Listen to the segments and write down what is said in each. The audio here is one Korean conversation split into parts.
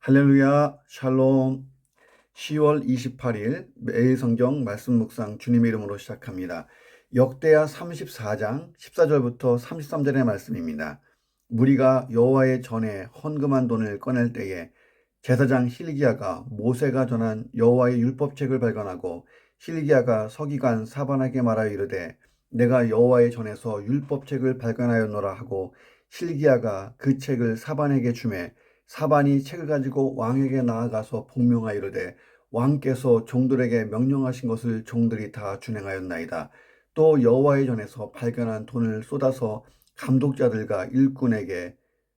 할렐루야, 샬롬. 10월 28일 매일 성경 말씀 묵상 주님의 이름으로 시작합니다. 역대하 34장 14절부터 33절의 말씀입니다. 무리가 여호와의 전에 헌금한 돈을 꺼낼 때에 제사장 hil기야가 모세가 전한 여호와의 율법책을 발견하고 hil기야가 서기관 사반에게 말하여 이르되 내가 여호와의 전에서 율법책을 발견하였노라 하고 hil기야가 그 책을 사반에게 주매 사반이 책을 가지고 왕에게 나아가서 복명하여 이르되 왕께서 종들에게 명령하신 것을 종들이 다 준행하였나이다. 또 여호와의 전에서 발견한 돈을 쏟아서 감독자들과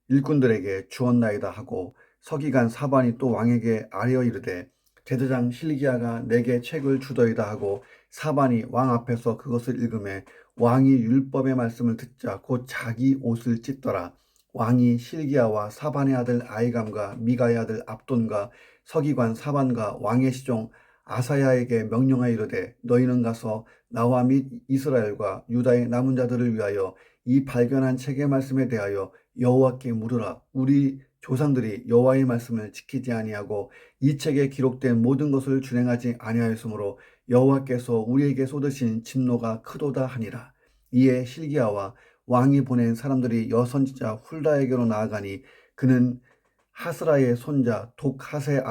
일꾼들에게 주었나이다 하고 서기관 사반이 또 왕에게 아뢰어 이르되 제사장 hil기야가 내게 책을 주더이다 하고 사반이 왕 앞에서 그것을 읽음에 왕이 율법의 말씀을 듣자 곧 자기 옷을 찢더라. 왕이 hil기야와 사반의 아들 아히감과 미가의 아들 압돈과 서기관 사반과 왕의 시종 아사야에게 명령하여 이르되 너희는 가서 나와 및 이스라엘과 유다의 남은 자들을 위하여 이 발견한 책의 말씀에 대하여 여호와께 물으라. 우리 조상들이 여호와의 말씀을 지키지 아니하고 이 책에 기록된 모든 것을 준행하지 아니하였으므로 여호와께서 우리에게 쏟으신 진노가 크도다 하니라. 이에 hil기야와 왕이 보낸 사람들이 여선지자 훌다에게로 나아가니 그는 하스라의 손자 독하세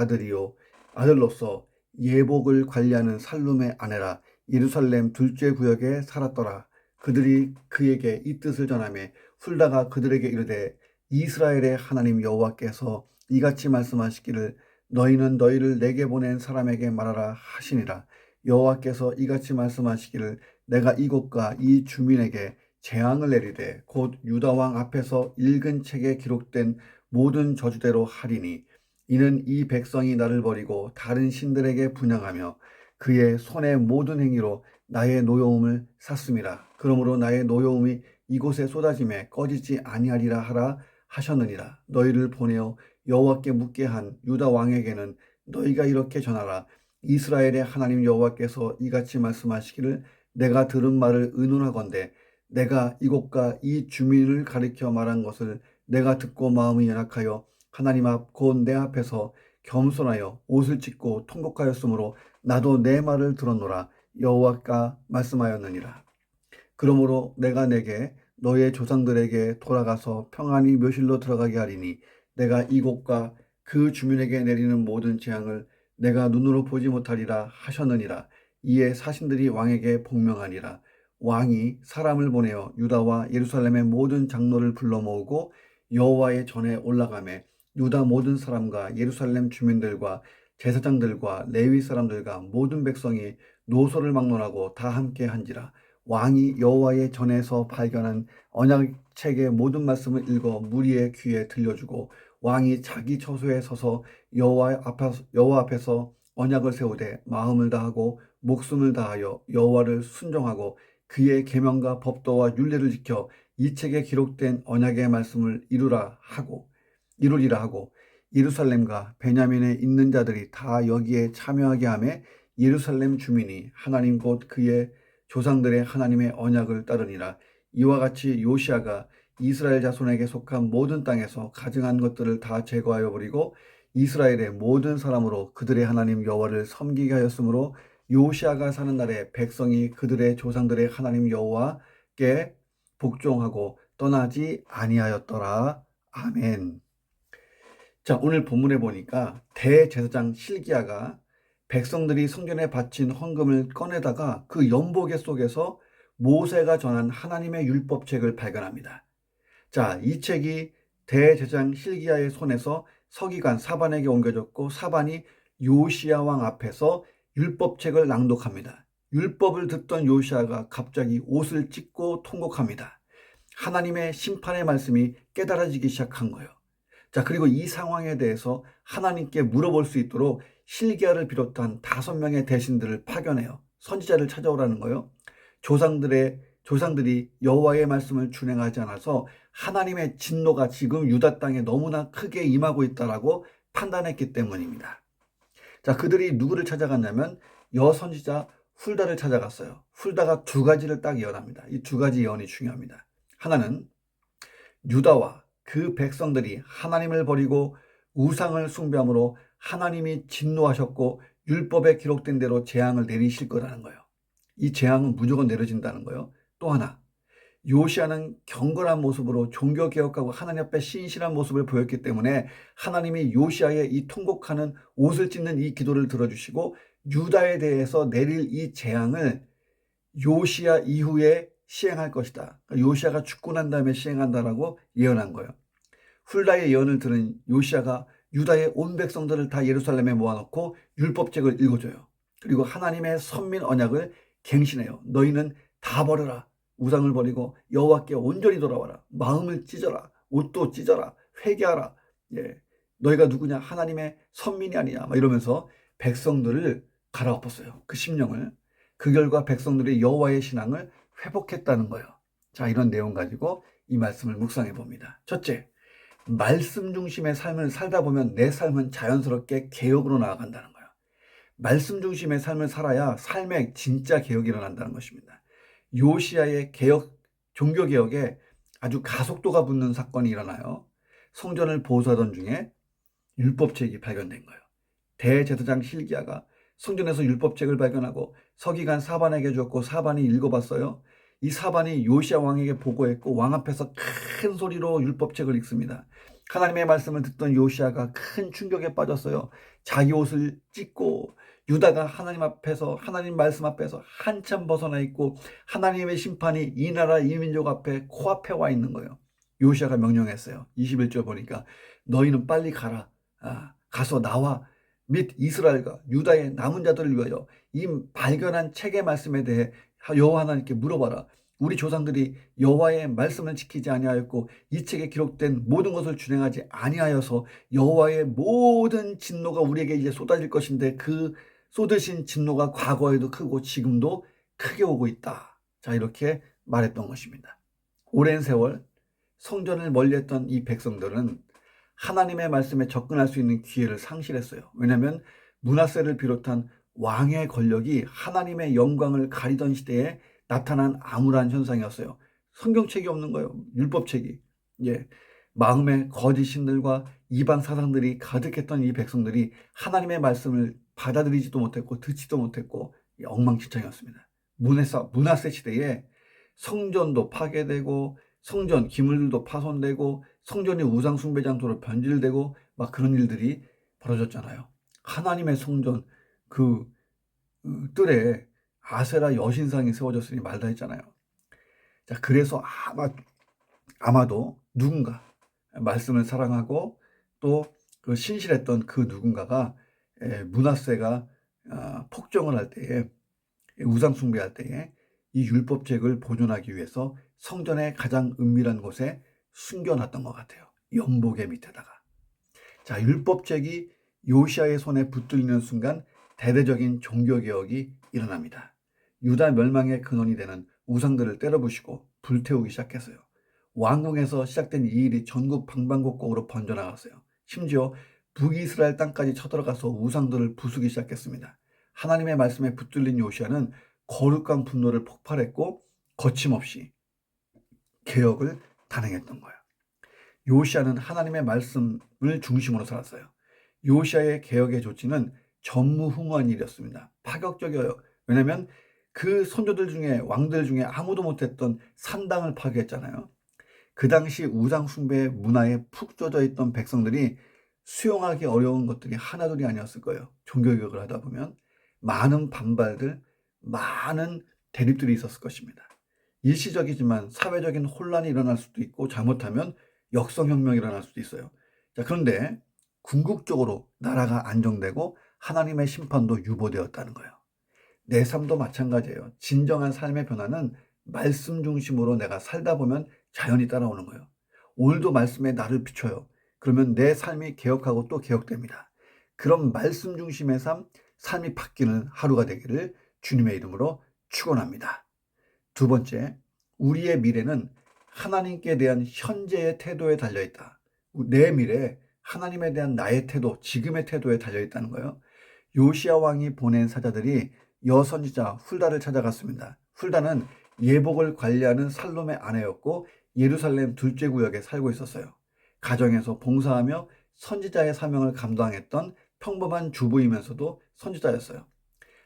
아들로서 예복을 관리하는 살룸의 아내라. 예루살렘 둘째 구역에 살았더라. 그들이 그에게 이 뜻을 전하매 훌다가 그들에게 이르되 이스라엘의 하나님 여호와께서 이같이 말씀하시기를 너희는 너희를 내게 보낸 사람에게 말하라 하시니라. 여호와께서 이같이 말씀하시기를 내가 이곳과 이 주민에게 재앙을 내리되 곧 유다 왕 앞에서 읽은 책에 기록된 모든 저주대로 하리니 이는 이 백성이 나를 버리고 다른 신들에게 분향하며 그의 손의 모든 행위로 나의 노여움을 샀음이라. 그러므로 나의 노여움이 이곳에 쏟아짐에 꺼지지 아니하리라 하라 하셨느니라. 너희를 보내어 여호와께 묻게 한 유다 왕에게는 너희가 이렇게 전하라. 이스라엘의 하나님 여호와께서 이같이 말씀하시기를 내가 들은 말을 의논하건대 내가 이곳과 이 주민을 가리켜 말한 것을 내가 듣고 마음이 연약하여 하나님 앞 곧 내 앞에서 겸손하여 옷을 찢고 통곡하였으므로 나도 내 말을 들었노라. 여호와가 말씀하였느니라. 그러므로 내가 내게 너의 조상들에게 돌아가서 평안히 묘실로 들어가게 하리니 내가 이곳과 그 주민에게 내리는 모든 재앙을 내가 눈으로 보지 못하리라 하셨느니라. 이에 사신들이 왕에게 복명하니라. 왕이 사람을 보내어 유다와 예루살렘의 모든 장로를 불러 모으고 여호와의 전에 올라가매 유다 모든 사람과 예루살렘 주민들과 제사장들과 레위 사람들과 모든 백성이 노소를 막론하고 다 함께 한지라. 왕이 여호와의 전에서 발견한 언약책의 모든 말씀을 읽어 무리의 귀에 들려주고 왕이 자기 처소에 서서 여호와 앞에서 언약을 세우되 마음을 다하고 목숨을 다하여 여호와를 순종하고 그의 계명과 법도와 율례를 지켜 이 책에 기록된 언약의 말씀을 이루리라 하고 예루살렘과 베냐민에 있는 자들이 다 여기에 참여하게 하며 예루살렘 주민이 하나님 곧 그의 조상들의 하나님의 언약을 따르니라. 이와 같이 요시야가 이스라엘 자손에게 속한 모든 땅에서 가증한 것들을 다 제거하여 버리고 이스라엘의 모든 사람으로 그들의 하나님 여호와를 섬기게 하였으므로 요시야가 사는 날에 백성이 그들의 조상들의 하나님 여호와께 복종하고 떠나지 아니하였더라. 아멘. 자, 오늘 본문에 보니까 대제사장 hil기야가 백성들이 성전에 바친 헌금을 꺼내다가 그 연보개 속에서 모세가 전한 하나님의 율법책을 발견합니다. 자, 이 책이 대제사장 hil기야의 손에서 서기관 사반에게 옮겨졌고 사반이 요시야 왕 앞에서 율법책을 낭독합니다. 율법을 듣던 요시야가 갑자기 옷을 찢고 통곡합니다. 하나님의 심판의 말씀이 깨달아지기 시작한 거예요. 자, 그리고 이 상황에 대해서 하나님께 물어볼 수 있도록 hil기야를 비롯한 5명의 대신들을 파견해요. 선지자를 찾아오라는 거예요. 조상들이 여호와의 말씀을 준행하지 않아서 하나님의 진노가 지금 유다 땅에 너무나 크게 임하고 있다라고 판단했기 때문입니다. 자, 그들이 누구를 찾아갔냐면 여선지자 훌다를 찾아갔어요. 훌다가 2가지를 딱 예언합니다. 이 2가지 예언이 중요합니다. 하나는 유다와 그 백성들이 하나님을 버리고 우상을 숭배함으로 하나님이 진노하셨고 율법에 기록된 대로 재앙을 내리실 거라는 거예요. 이 재앙은 무조건 내려진다는 거예요. 또 하나, 요시아는 경건한 모습으로 종교개혁하고 하나님 앞에 신실한 모습을 보였기 때문에 하나님이 요시아의 이 통곡하는 옷을 찢는 이 기도를 들어주시고 유다에 대해서 내릴 이 재앙을 요시아 이후에 시행할 것이다. 요시아가 죽고 난 다음에 시행한다라고 예언한 거예요. 훌다의 예언을 들은 요시아가 유다의 온 백성들을 다 예루살렘에 모아놓고 율법책을 읽어줘요. 그리고 하나님의 선민 언약을 갱신해요. 너희는 다 버려라. 우상을 버리고 여호와께 온전히 돌아와라. 마음을 찢어라. 옷도 찢어라. 회개하라. 예, 너희가 누구냐? 하나님의 선민이 아니냐? 막 이러면서 백성들을 갈아엎었어요. 그 심령을. 그 결과 백성들이 여호와의 신앙을 회복했다는 거예요. 자, 이런 내용 가지고 이 말씀을 묵상해 봅니다. 첫째, 말씀 중심의 삶을 살다 보면 내 삶은 자연스럽게 개혁으로 나아간다는 거예요. 말씀 중심의 삶을 살아야 삶에 진짜 개혁이 일어난다는 것입니다. 요시아의 개혁, 종교개혁에 아주 가속도가 붙는 사건이 일어나요. 성전을 보수하던 중에 율법책이 발견된 거예요. 대제사장 hil기야가 성전에서 율법책을 발견하고 서기관 사반에게 줬고 사반이 읽어봤어요. 이 사반이 요시아 왕에게 보고했고 왕 앞에서 큰 소리로 율법책을 읽습니다. 하나님의 말씀을 듣던 요시아가 큰 충격에 빠졌어요. 자기 옷을 찢고 유다가 하나님 앞에서, 하나님 말씀 앞에서 한참 벗어나 있고 하나님의 심판이 이 나라 이 민족 앞에 코앞에 와 있는 거예요. 요시아가 명령했어요. 21절 보니까 너희는 빨리 가라. 가서 나와 및 이스라엘과 유다의 남은 자들을 위하여 이 발견한 책의 말씀에 대해 여호와 하나님께 물어봐라. 우리 조상들이 여호와의 말씀을 지키지 아니하였고 이 책에 기록된 모든 것을 준행하지 아니하여서 여호와의 모든 진노가 우리에게 이제 쏟아질 것인데 그 쏟으신 진노가 과거에도 크고 지금도 크게 오고 있다. 자, 이렇게 말했던 것입니다. 오랜 세월 성전을 멀리했던 이 백성들은 하나님의 말씀에 접근할 수 있는 기회를 상실했어요. 왜냐하면 므낫세를 비롯한 왕의 권력이 하나님의 영광을 가리던 시대에 나타난 암울한 현상이었어요. 성경책이 없는 거예요. 율법책이. 예, 마음에 거짓 신들과 이방 사상들이 가득했던 이 백성들이 하나님의 말씀을 받아들이지도 못했고 듣지도 못했고 엉망진창이었습니다. 므낫세 시대에 성전도 파괴되고 성전 기물들도 파손되고 성전이 우상 숭배 장소로 변질되고 막 그런 일들이 벌어졌잖아요. 하나님의 성전 그 뜰에 아세라 여신상이 세워졌으니 말다 했잖아요. 자, 그래서 아마도 누군가 말씀을 사랑하고 또 그 신실했던 그 누군가가 므낫세가 폭정을 할 때에 우상 숭배할 때에 이 율법책을 보존하기 위해서 성전의 가장 은밀한 곳에 숨겨놨던 것 같아요. 연복의 밑에다가. 자, 율법책이 요시아의 손에 붙들리는 순간 대대적인 종교개혁이 일어납니다. 유다 멸망의 근원이 되는 우상들을 때려부시고 불태우기 시작했어요. 왕궁에서 시작된 이 일이 전국 방방곡곡으로 번져나갔어요. 심지어 북이스라엘 땅까지 쳐들어가서 우상들을 부수기 시작했습니다. 하나님의 말씀에 붙들린 요시아는 거룩한 분노를 폭발했고 거침없이 개혁을 단행했던 거예요. 요시아는 하나님의 말씀을 중심으로 살았어요. 요시아의 개혁의 조치는 전무후무한 일이었습니다. 파격적이어요. 왜냐하면 그 선조들 중에 왕들 중에 아무도 못했던 산당을 파괴했잖아요. 그 당시 우상 숭배의 문화에 푹 젖어 있던 백성들이 수용하기 어려운 것들이 하나둘이 아니었을 거예요. 종교개혁을 하다 보면 많은 반발들, 많은 대립들이 있었을 것입니다. 일시적이지만 사회적인 혼란이 일어날 수도 있고 잘못하면 역성혁명이 일어날 수도 있어요. 자, 그런데 궁극적으로 나라가 안정되고 하나님의 심판도 유보되었다는 거예요. 내 삶도 마찬가지예요. 진정한 삶의 변화는 말씀 중심으로 내가 살다 보면 자연히 따라오는 거예요. 오늘도 말씀에 나를 비춰요. 그러면 내 삶이 개혁하고 또 개혁됩니다. 그런 말씀 중심의 삶이 바뀌는 하루가 되기를 주님의 이름으로 축원합니다. 두 번째, 우리의 미래는 하나님께 대한 현재의 태도에 달려있다. 내 미래, 하나님에 대한 나의 태도, 지금의 태도에 달려있다는 거예요. 요시아 왕이 보낸 사자들이 여선지자 훌다를 찾아갔습니다. 훌다는 예복을 관리하는 살롬의 아내였고 예루살렘 둘째 구역에 살고 있었어요. 가정에서 봉사하며 선지자의 사명을 감당했던 평범한 주부이면서도 선지자였어요.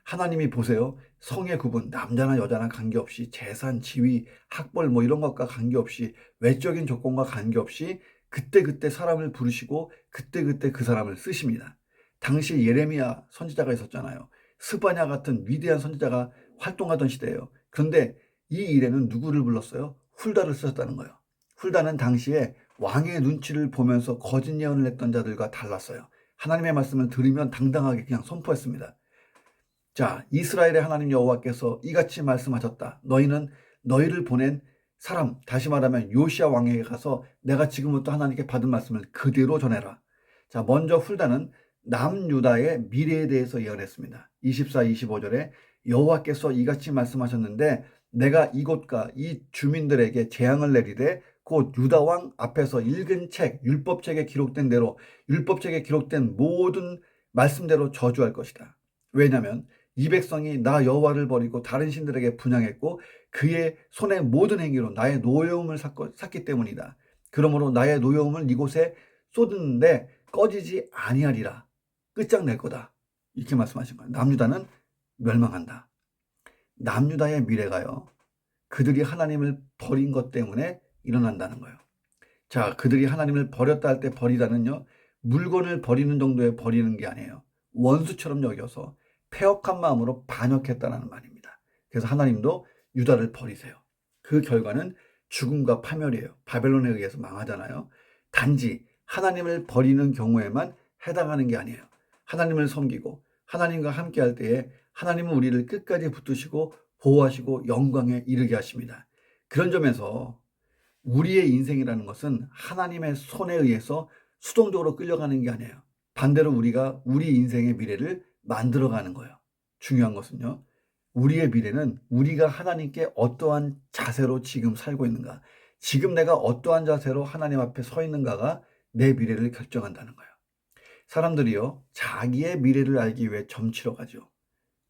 하나님이 보세요. 성의 구분, 남자나 여자나 관계없이 재산, 지위, 학벌 뭐 이런 것과 관계없이 외적인 조건과 관계없이 그때그때 사람을 부르시고 그때그때 그 사람을 쓰십니다. 당시 예레미야 선지자가 있었잖아요. 스바냐 같은 위대한 선지자가 활동하던 시대예요. 그런데 이 일에는 누구를 불렀어요? 훌다를 쓰셨다는 거예요. 훌다는 당시에 왕의 눈치를 보면서 거짓 예언을 했던 자들과 달랐어요. 하나님의 말씀을 들으면 당당하게 그냥 선포했습니다. 자, 이스라엘의 하나님 여호와께서 이같이 말씀하셨다. 너희는 너희를 보낸 사람, 다시 말하면 요시야 왕에게 가서 내가 지금부터 하나님께 받은 말씀을 그대로 전해라. 자, 먼저 훌다는 남유다의 미래에 대해서 예언했습니다. 24, 25절에 여호와께서 이같이 말씀하셨는데 내가 이곳과 이 주민들에게 재앙을 내리되 곧 유다 왕 앞에서 읽은 책, 율법책에 기록된 대로 율법책에 기록된 모든 말씀대로 저주할 것이다. 왜냐하면 이 백성이 나 여호와를 버리고 다른 신들에게 분향했고 그의 손의 모든 행위로 나의 노여움을 샀기 때문이다. 그러므로 나의 노여움을 이곳에 쏟는데 꺼지지 아니하리라. 끝장낼 거다. 이렇게 말씀하신 거예요. 남유다는 멸망한다. 남유다의 미래가요. 그들이 하나님을 버린 것 때문에 일어난다는 거예요. 자, 그들이 하나님을 버렸다 할 때 버리다는요. 물건을 버리는 정도의 버리는 게 아니에요. 원수처럼 여겨서 패역한 마음으로 반역했다는 말입니다. 그래서 하나님도 유다를 버리세요. 그 결과는 죽음과 파멸이에요. 바벨론에 의해서 망하잖아요. 단지 하나님을 버리는 경우에만 해당하는 게 아니에요. 하나님을 섬기고 하나님과 함께 할 때에 하나님은 우리를 끝까지 붙드시고 보호하시고 영광에 이르게 하십니다. 그런 점에서 우리의 인생이라는 것은 하나님의 손에 의해서 수동적으로 끌려가는 게 아니에요. 반대로 우리가 우리 인생의 미래를 만들어가는 거예요. 중요한 것은요. 우리의 미래는 우리가 하나님께 어떠한 자세로 지금 살고 있는가, 지금 내가 어떠한 자세로 하나님 앞에 서 있는가가 내 미래를 결정한다는 거예요. 사람들이요. 자기의 미래를 알기 위해 점치러 가죠.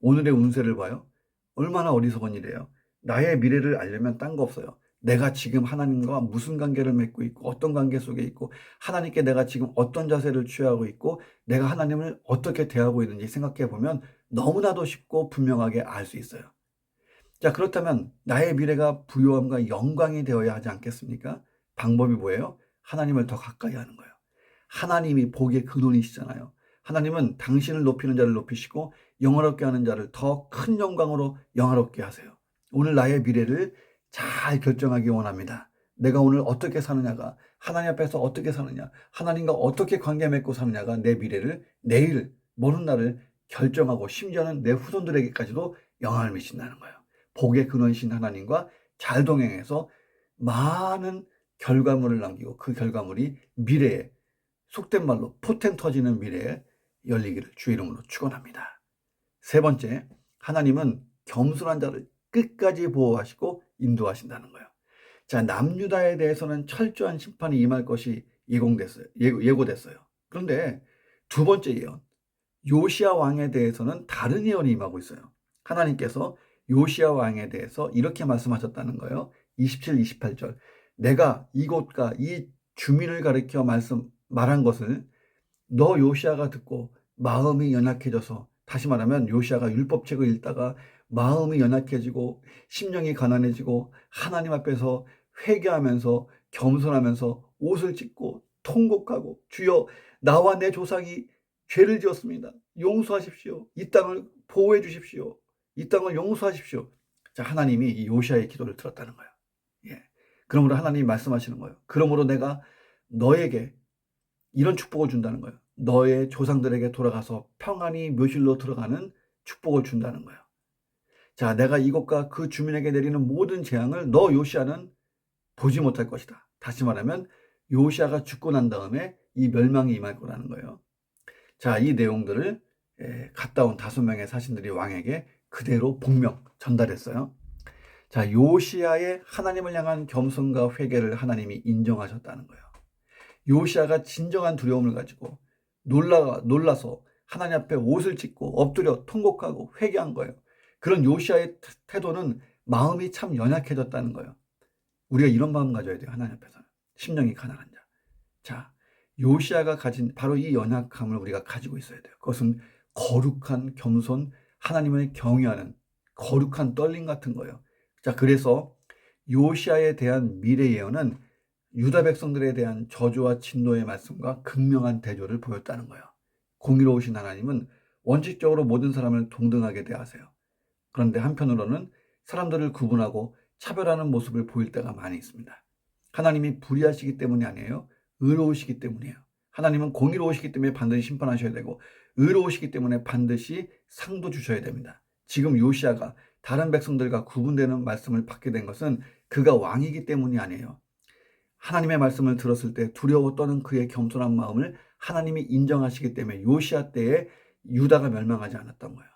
오늘의 운세를 봐요. 얼마나 어리석은 일이에요. 나의 미래를 알려면 딴 거 없어요. 내가 지금 하나님과 무슨 관계를 맺고 있고 어떤 관계 속에 있고 하나님께 내가 지금 어떤 자세를 취하고 있고 내가 하나님을 어떻게 대하고 있는지 생각해 보면 너무나도 쉽고 분명하게 알 수 있어요. 자, 그렇다면 나의 미래가 부요함과 영광이 되어야 하지 않겠습니까? 방법이 뭐예요? 하나님을 더 가까이 하는 거예요. 하나님이 복의 근원이시잖아요. 하나님은 당신을 높이는 자를 높이시고 영화롭게 하는 자를 더 큰 영광으로 영화롭게 하세요. 오늘 나의 미래를 잘 결정하기 원합니다. 내가 오늘 어떻게 사느냐가 하나님 앞에서 어떻게 사느냐, 하나님과 어떻게 관계 맺고 사느냐가 내 미래를 내일 모든 날을 결정하고 심지어는 내 후손들에게까지도 영향을 미친다는 거예요. 복의 근원이신 하나님과 잘 동행해서 많은 결과물을 남기고 그 결과물이 미래에 속된 말로 포텐 터지는 미래에 열리기를 주의 이름으로 축원합니다. 세 번째, 하나님은 겸손한 자를 끝까지 보호하시고 인도하신다는 거예요. 자, 남유다에 대해서는 철저한 심판이 임할 것이 예고됐어요. 그런데 두 번째 예언, 요시야 왕에 대해서는 다른 예언이 임하고 있어요. 하나님께서 요시야 왕에 대해서 이렇게 말씀하셨다는 거예요. 27, 28절. 내가 이곳과 이 주민을 가리켜 말한 것을 너 요시야가 듣고 마음이 연약해져서, 다시 말하면 요시야가 율법책을 읽다가 마음이 연약해지고 심령이 가난해지고 하나님 앞에서 회개하면서 겸손하면서 옷을 찢고 통곡하고 주여 나와 내 조상이 죄를 지었습니다. 용서하십시오. 이 땅을 보호해 주십시오. 이 땅을 용서하십시오. 자, 하나님이 이 요시야의 기도를 들었다는 거예요. 예. 그러므로 하나님이 말씀하시는 거예요. 그러므로 내가 너에게 이런 축복을 준다는 거예요. 너의 조상들에게 돌아가서 평안히 묘실로 들어가는 축복을 준다는 거예요. 자, 내가 이곳과 그 주민에게 내리는 모든 재앙을 너 요시야는 보지 못할 것이다. 다시 말하면 요시야가 죽고 난 다음에 이 멸망이 임할 거라는 거예요. 자, 이 내용들을 갔다 온 5명의 사신들이 왕에게 그대로 복명 전달했어요. 자, 요시야의 하나님을 향한 겸손과 회개를 하나님이 인정하셨다는 거예요. 요시야가 진정한 두려움을 가지고 놀라서 하나님 앞에 옷을 찢고 엎드려 통곡하고 회개한 거예요. 그런 요시야의 태도는 마음이 참 연약해졌다는 거예요. 우리가 이런 마음 가져야 돼요. 하나님 앞에서는. 심령이 가난한 자. 자, 요시야가 가진 바로 이 연약함을 우리가 가지고 있어야 돼요. 그것은 거룩한 겸손, 하나님을 경외하는 거룩한 떨림 같은 거예요. 자, 그래서 요시야에 대한 미래 예언은 유다 백성들에 대한 저주와 진노의 말씀과 극명한 대조를 보였다는 거예요. 공의로우신 하나님은 원칙적으로 모든 사람을 동등하게 대하세요. 그런데 한편으로는 사람들을 구분하고 차별하는 모습을 보일 때가 많이 있습니다. 하나님이 불의하시기 때문이 아니에요. 의로우시기 때문이에요. 하나님은 공의로우시기 때문에 반드시 심판하셔야 되고 의로우시기 때문에 반드시 상도 주셔야 됩니다. 지금 요시야가 다른 백성들과 구분되는 말씀을 받게 된 것은 그가 왕이기 때문이 아니에요. 하나님의 말씀을 들었을 때 두려워 떠는 그의 겸손한 마음을 하나님이 인정하시기 때문에 요시야 때에 유다가 멸망하지 않았던 거예요.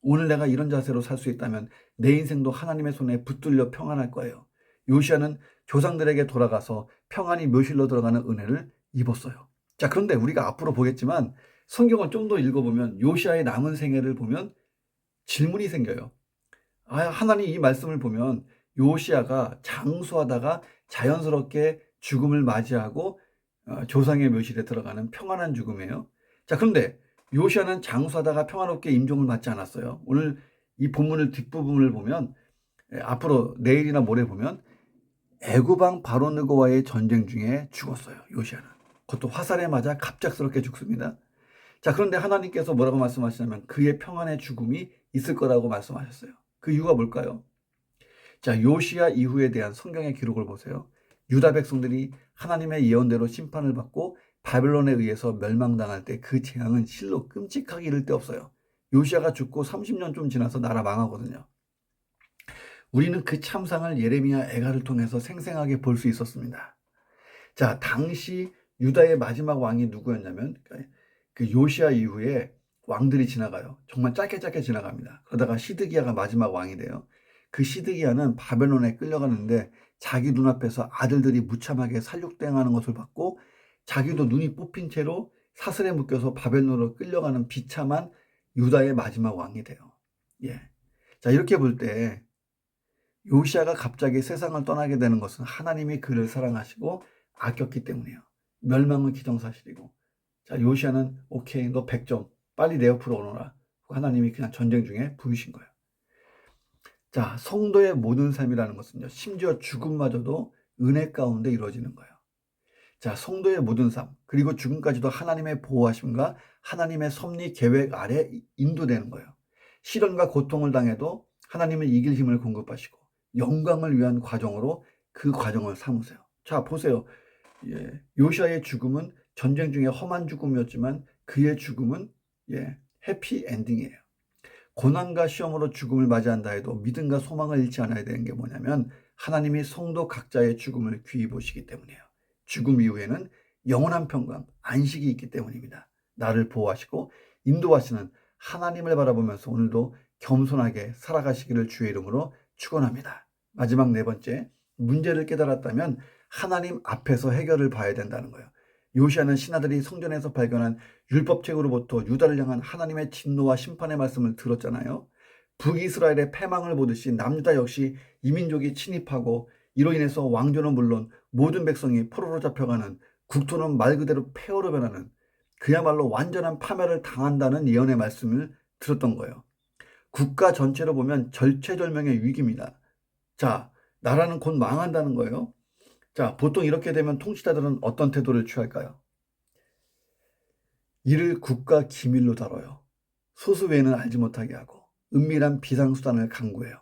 오늘 내가 이런 자세로 살 수 있다면 내 인생도 하나님의 손에 붙들려 평안할 거예요. 요시야는 조상들에게 돌아가서 평안히 묘실로 들어가는 은혜를 입었어요. 자, 그런데 우리가 앞으로 보겠지만 성경을 좀 더 읽어보면 요시야의 남은 생애를 보면 질문이 생겨요. 하나님 이 말씀을 보면 요시야가 장수하다가 자연스럽게 죽음을 맞이하고 조상의 묘실에 들어가는 평안한 죽음이에요. 자, 그런데 요시야는 장수하다가 평화롭게 임종을 맞지 않았어요. 오늘 이 본문을 뒷부분을 보면 앞으로 내일이나 모레 보면 애굽왕 바로느고와의 전쟁 중에 죽었어요. 요시야는. 그것도 화살에 맞아 갑작스럽게 죽습니다. 자, 그런데 하나님께서 뭐라고 말씀하시냐면 그의 평안의 죽음이 있을 거라고 말씀하셨어요. 그 이유가 뭘까요? 자, 요시야 이후에 대한 성경의 기록을 보세요. 유다 백성들이 하나님의 예언대로 심판을 받고 바벨론에 의해서 멸망당할 때 그 재앙은 실로 끔찍하게 이를 데 없어요. 요시야가 죽고 30년 좀 지나서 나라 망하거든요. 우리는 그 참상을 예레미야 애가를 통해서 생생하게 볼 수 있었습니다. 자, 당시 유다의 마지막 왕이 누구였냐면 그 요시야 이후에 왕들이 지나가요. 정말 짧게 지나갑니다. 그러다가 시드기야가 마지막 왕이 돼요. 그 시드기야는 바벨론에 끌려가는데 자기 눈앞에서 아들들이 무참하게 살육당하는 것을 봤고 자기도 눈이 뽑힌 채로 사슬에 묶여서 바벨론으로 끌려가는 비참한 유다의 마지막 왕이 돼요. 예. 자, 이렇게 볼 때 요시야가 갑자기 세상을 떠나게 되는 것은 하나님이 그를 사랑하시고 아꼈기 때문이에요. 멸망은 기정사실이고. 자, 요시야는 오케이, 너 100점 빨리 내 옆으로 오너라. 하나님이 그냥 전쟁 중에 부으신 거예요. 자, 성도의 모든 삶이라는 것은요, 심지어 죽음마저도 은혜 가운데 이루어지는 거예요. 자, 성도의 모든 삶, 그리고 죽음까지도 하나님의 보호하심과 하나님의 섭리 계획 아래 인도되는 거예요. 시련과 고통을 당해도 하나님은 이길 힘을 공급하시고 영광을 위한 과정으로 그 과정을 삼으세요. 자, 보세요. 요시야의 죽음은 전쟁 중에 험한 죽음이었지만 그의 죽음은 해피 엔딩이에요. 고난과 시험으로 죽음을 맞이한다 해도 믿음과 소망을 잃지 않아야 되는 게 뭐냐면 하나님이 성도 각자의 죽음을 귀히 보시기 때문이에요. 죽음 이후에는 영원한 평강, 안식이 있기 때문입니다. 나를 보호하시고 인도하시는 하나님을 바라보면서 오늘도 겸손하게 살아가시기를 주의 이름으로 축원합니다. 마지막 네 번째, 문제를 깨달았다면 하나님 앞에서 해결을 봐야 된다는 거예요. 요시야는 신하들이 성전에서 발견한 율법책으로부터 유다를 향한 하나님의 진노와 심판의 말씀을 들었잖아요. 북이스라엘의 패망을 보듯이 남유다 역시 이민족이 침입하고 이로 인해서 왕조는 물론 모든 백성이 포로로 잡혀가는, 국토는 말 그대로 폐허로 변하는, 그야말로 완전한 파멸을 당한다는 예언의 말씀을 들었던 거예요. 국가 전체로 보면 절체절명의 위기입니다. 자, 나라는 곧 망한다는 거예요. 자, 보통 이렇게 되면 통치자들은 어떤 태도를 취할까요? 이를 국가 기밀로 다뤄요. 소수 외에는 알지 못하게 하고 은밀한 비상수단을 강구해요.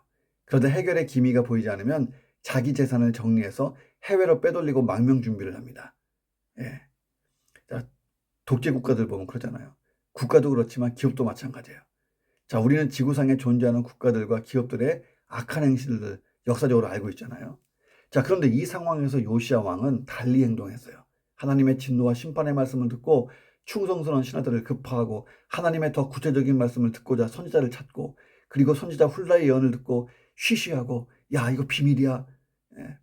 그러다 해결의 기미가 보이지 않으면 자기 재산을 정리해서 해외로 빼돌리고 망명 준비를 합니다. 예. 자, 독재 국가들 보면 그러잖아요. 국가도 그렇지만 기업도 마찬가지예요. 자, 우리는 지구상에 존재하는 국가들과 기업들의 악한 행실을 역사적으로 알고 있잖아요. 자, 그런데 이 상황에서 요시야 왕은 달리 행동했어요. 하나님의 진노와 심판의 말씀을 듣고 충성스러운 신하들을 급파하고 하나님의 더 구체적인 말씀을 듣고자 선지자를 찾고 그리고 선지자 훌라의 예언을 듣고 쉬쉬하고 야, 이거 비밀이야.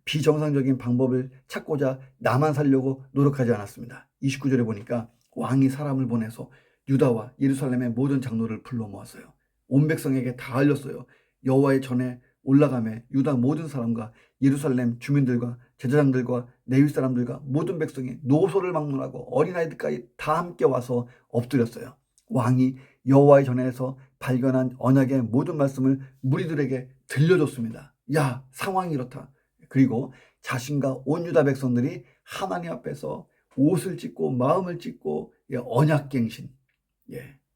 비정상적인 방법을 찾고자 나만 살려고 노력하지 않았습니다. 29절에 보니까 왕이 사람을 보내서 유다와 예루살렘의 모든 장로를 불러 모았어요. 온 백성에게 다 알렸어요. 여호와의 전에 올라가매 유다 모든 사람과 예루살렘 주민들과 제사장들과 레위 사람들과 모든 백성이 노소를 막론하고 어린아이들까지 다 함께 와서 엎드렸어요. 왕이 여호와의 전에서 발견한 언약의 모든 말씀을 무리들에게 들려줬습니다. 야, 상황이 이렇다. 그리고 자신과 온 유다 백성들이 하나님 앞에서 옷을 찢고 마음을 찢고 언약갱신,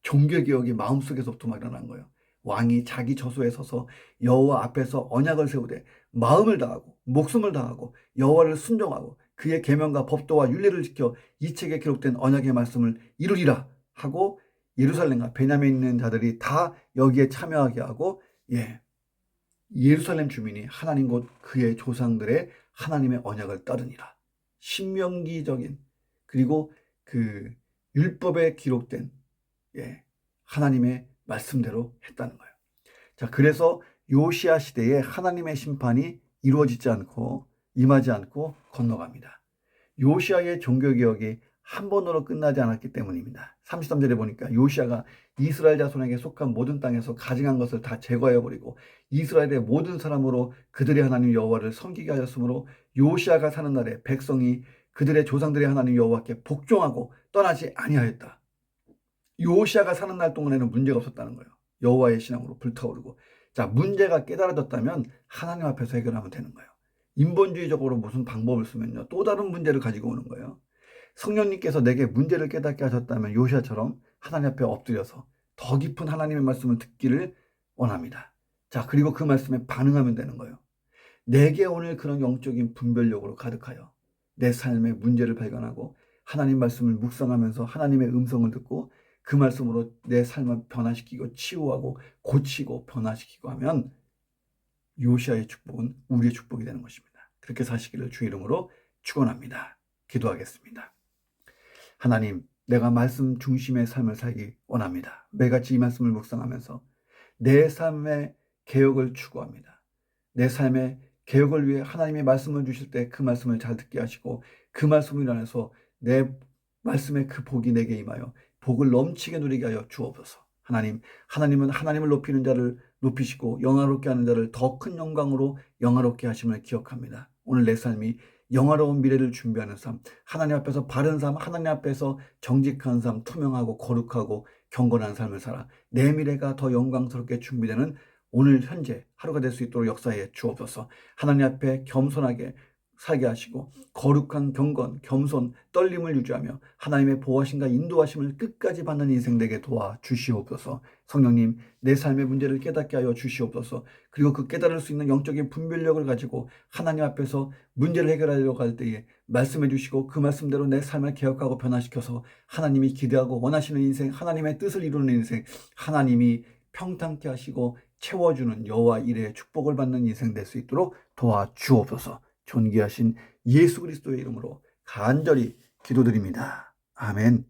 종교개혁이 마음속에서부터 막 일어난 거예요. 왕이 자기 저소에 서서 여호와 앞에서 언약을 세우되 마음을 다하고 목숨을 다하고 여호와를 순종하고 그의 계명과 법도와 율례를 지켜 이 책에 기록된 언약의 말씀을 이루리라 하고 예루살렘과 베냐민에 있는 자들이 다 여기에 참여하게 하고 예루살렘 주민이 하나님 곧 그의 조상들의 하나님의 언약을 따르니라. 신명기적인 그리고 그 율법에 기록된 하나님의 말씀대로 했다는 거예요. 자, 그래서 요시야 시대에 하나님의 심판이 이루어지지 않고 임하지 않고 건너갑니다. 요시야의 종교개혁이 한 번으로 끝나지 않았기 때문입니다. 33절에 보니까 요시야가 이스라엘 자손에게 속한 모든 땅에서 가증한 것을 다 제거해버리고 이스라엘의 모든 사람으로 그들의 하나님 여호와를 섬기게 하였으므로 요시야가 사는 날에 백성이 그들의 조상들의 하나님 여호와께 복종하고 떠나지 아니하였다. 요시야가 사는 날 동안에는 문제가 없었다는 거예요. 여호와의 신앙으로 불타오르고. 자, 문제가 깨달아졌다면 하나님 앞에서 해결하면 되는 거예요. 인본주의적으로 무슨 방법을 쓰면요, 또 다른 문제를 가지고 오는 거예요. 성령님께서 내게 문제를 깨닫게 하셨다면 요시야처럼 하나님 앞에 엎드려서 더 깊은 하나님의 말씀을 듣기를 원합니다. 자, 그리고 그 말씀에 반응하면 되는 거예요. 내게 오늘 그런 영적인 분별력으로 가득하여 내 삶의 문제를 발견하고 하나님 말씀을 묵상하면서 하나님의 음성을 듣고 그 말씀으로 내 삶을 변화시키고 치유하고 고치고 변화시키고 하면 요시야의 축복은 우리의 축복이 되는 것입니다. 그렇게 사시기를 주 이름으로 축원합니다. 기도하겠습니다. 하나님, 내가 말씀 중심의 삶을 살기 원합니다. 매같이 이 말씀을 묵상하면서 내 삶의 개혁을 추구합니다. 내 삶의 개혁을 위해 하나님의 말씀을 주실 때 그 말씀을 잘 듣게 하시고 그 말씀을 인하여서 내 말씀의 그 복이 내게 임하여 복을 넘치게 누리게 하여 주옵소서. 하나님은 하나님을 높이는 자를 높이시고 영화롭게 하는 자를 더 큰 영광으로 영화롭게 하심을 기억합니다. 오늘 내 삶이 영화로운 미래를 준비하는 삶, 하나님 앞에서 바른 삶, 하나님 앞에서 정직한 삶, 투명하고 거룩하고 경건한 삶을 살아 내 미래가 더 영광스럽게 준비되는 오늘 현재 하루가 될 수 있도록 역사해 주옵소서. 하나님 앞에 겸손하게 살게 하시고 거룩한 경건, 겸손, 떨림을 유지하며 하나님의 보호하심과 인도하심을 끝까지 받는 인생 되게 도와주시옵소서. 성령님, 내 삶의 문제를 깨닫게 하여 주시옵소서. 그리고 그 깨달을 수 있는 영적인 분별력을 가지고 하나님 앞에서 문제를 해결하려고 할 때에 말씀해 주시고 그 말씀대로 내 삶을 개혁하고 변화시켜서 하나님이 기대하고 원하시는 인생, 하나님의 뜻을 이루는 인생, 하나님이 평탄케 하시고 채워주는 여호와 이레의 축복을 받는 인생 될 수 있도록 도와주옵소서. 존귀하신 예수 그리스도의 이름으로 간절히 기도드립니다. 아멘.